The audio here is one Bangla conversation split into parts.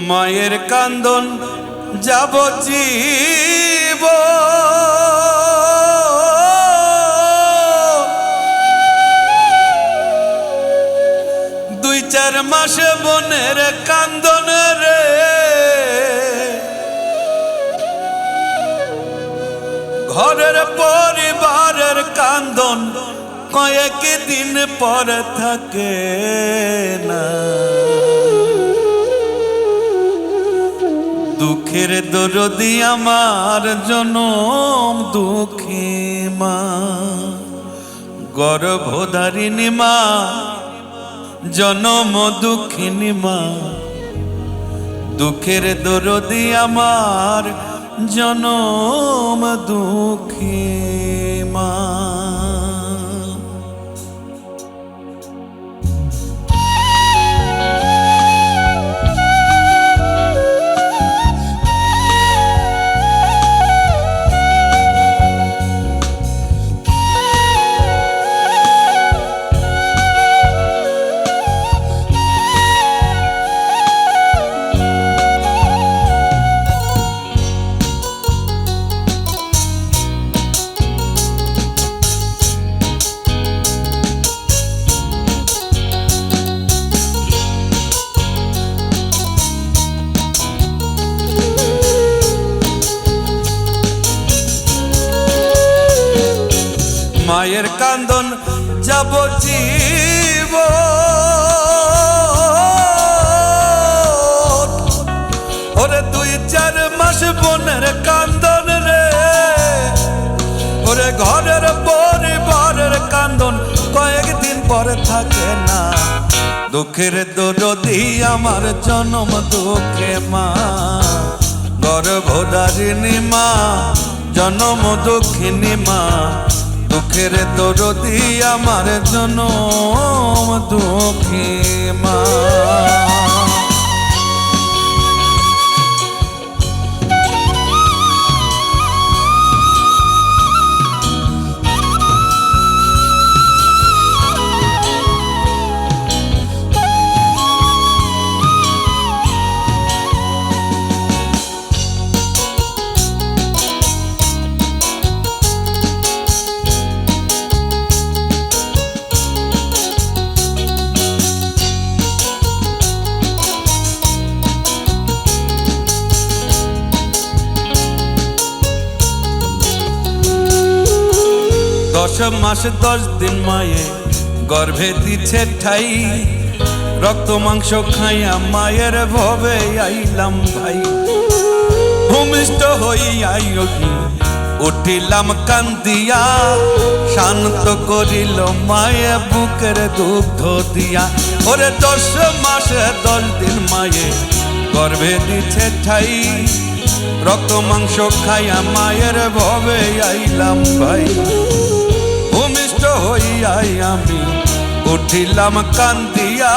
মায়ের কান্দন যাবজ্জীব দুই চার মাসে বোনের কান্দন রে ঘরের পরিবারের কান্দন কয়েক দিন পর থাকে না দুঃখের দরদি আমার জনম দুঃখী মা গর্ভধারিণী মা জনম দুঃখিনী মা দুঃখের দরদি আমার জনম দুঃখী মা মায়ের কান্দন যাবজ্জীব ওরে দুই চার মাস বোনের কান্দন রে ওরে ঘরের পরিবারের কান্দন কয়েকদিন পরে থাকে না দুঃখের দরদি আমার জনম দুঃখে মা গর্ভধারিণী মা জনম দুঃখিনী মা দুঃখের দরদি আমার জনম দুঃখী মা দশ মাস 10 দিন মায়ে গর্ভে দিছে ঠাই রক্ত মাংস খাইয়া মায়ের ভবে আইলাম ভাই ভূমিষ্ঠ হইয়াই উঠিলাম কান্দিয়া শান্ত করিল মায়ে বুকের দুগ্ধ দিয়া ওরে 10 মাস 10 দিন মায়ে গর্ভে দিছে ঠাই রক্ত মাংস খাইয়া মায়ের ভবে আইলাম ভাই ভূমিষ্ঠ হইয়াই আমি উঠিলাম কান্দিয়া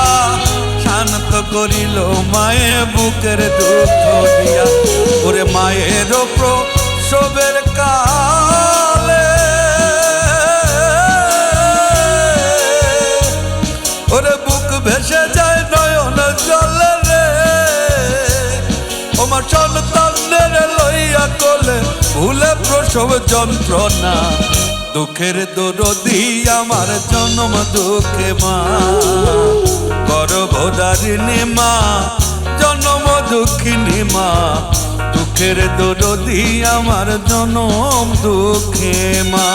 শান্ত করিল মায়ে বুকের দুঃখ দিয়া ওরে মায়ের প্রসবের কালে ওরে বুক ভেসে যায় নয়ন জলে রে আমার সন্তানের লইয়া কোলে ভুলে প্রসব যন্ত্রণা দুঃখের দরদি আমার জনম দুঃখে মা গর্ভধারিণী মা জনম দুঃখিনী মা দুঃখের দরদি আমার জনম দুঃখে মা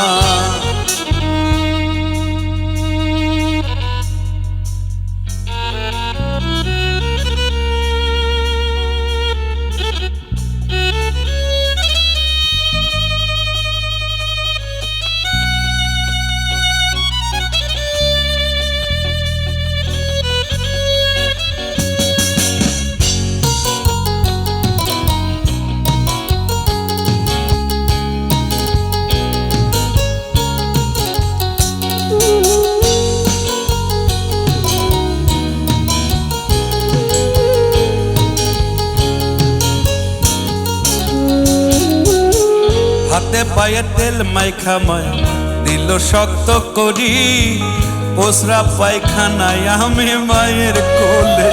হাতে পায়ে তেল মাইখাময় দিল শক্ত করি পোসরা পায়খানায় আমি মায়ের কোলে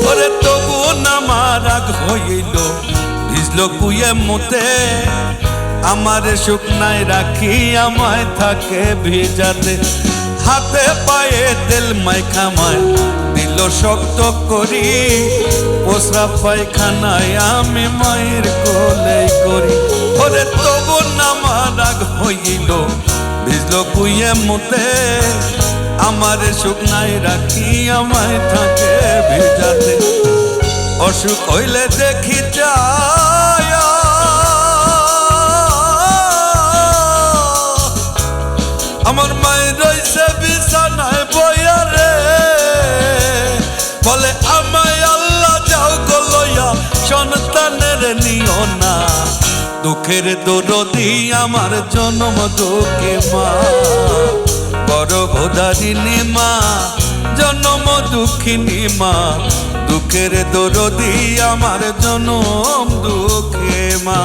ওরে তবু নামা হইল ভিজলো কুয়ে মুতে আমারে শুকনায় রাখি আমায় থাকে ভিজাতে হাতে পায়ে তেল মাইখামায় দিল শক্ত করি পোসরা পায়খানায় আমি মায়ের কোলে করি ওরে তবু আমার রাগ হইল ভিজলো কুয়ে মুতে আমারে শুকনায় রাখি আমায় থাকে ভিজাতে অসুখ হইলে দেখি যায় আমার মায়ের রইছে বিছানায় বইয়া রে বলে আমায় আল্লাহ যাও গো লইয়া সন্তানের নিও না দুঃখের দরদি আমার জন্ম দুঃখে মা গর্ভধারিণী মা জন্ম দুঃখিনী মা দুঃখের দরদি আমার জনম দুঃখে মা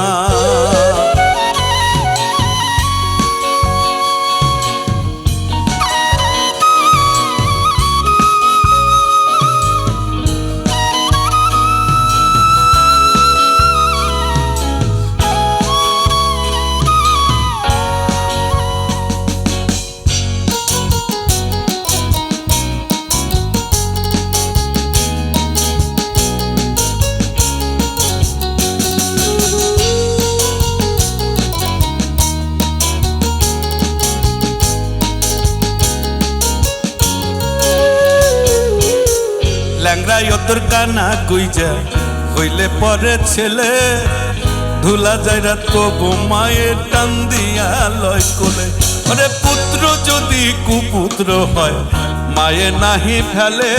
ল্যাংরাই তোর কানা গুইজা হইলে পরে ছেলে ধুলা যাইরা তবু মায়ের টান দিয়া লয় কোলে ওরে পুত্র যদি কুপুত্র হয় মায়ে নাহি ফেলে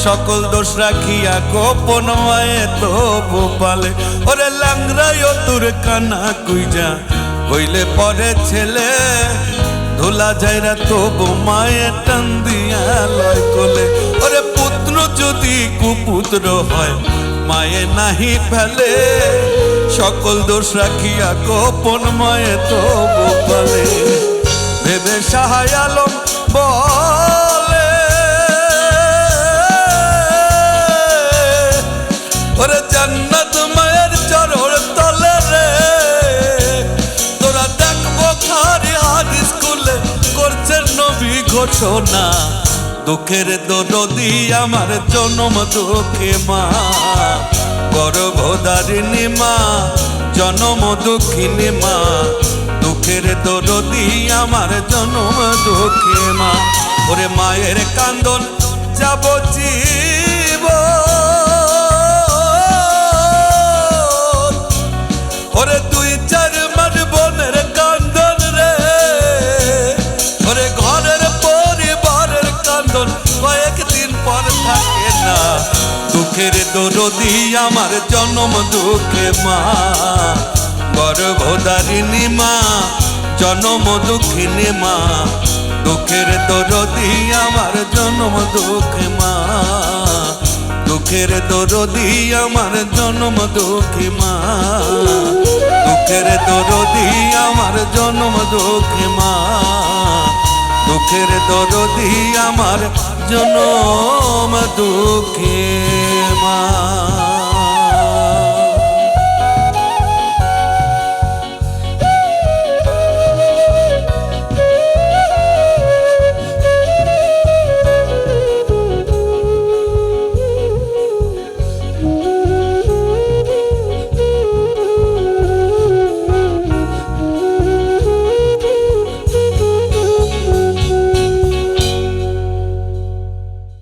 সকল দোষ রাখিয়া গোপন মায়ে তবু পালে ওরে ল্যাংরাই তোর কানা গুইজা হইলে পরে ছেলে ধুলা যাইরা তবু মায়ের টান দিয়া লয় কোলে ওরে পুত্র যদি কুপুত্র হয় মায়ে নাহি ফেলে সকল দোষ রাখিয়া গোপন মায়ে তবু পালে ভেবে সাহায় আলম বলে ওরে জান্নাত মায়ের চরণ তলে রে তোরা দেখবো খারি হাদিস স্কুলে করছেন নবী ঘোষণা দুঃখের দরদি আমার জনম দুঃখে মা গর্ভধারিণী মা জনম দুঃখিনী মা দুঃখের দরদি আমার জনম দুঃখে মা ওরে মায়ের কান্দন যাব জীব ওরে দুই চার মাস বোনের কান্দন রে ওরে ঘরের পরিবারের কান্দন কয়েকদিন পর থাকে না দুঃখের দরদি আমার জনম দুঃখে মা গর্ভধারিণী মা জনম দুঃখিনী মা দুঃখের দরদি আমার জনম দুঃখে মা দুঃখের দরদি আমার জনম দুঃখে মা দুঃখের দরদি আমার জনম দুঃখে মা দুঃখের দরদি আমার জনম দুঃখে মা।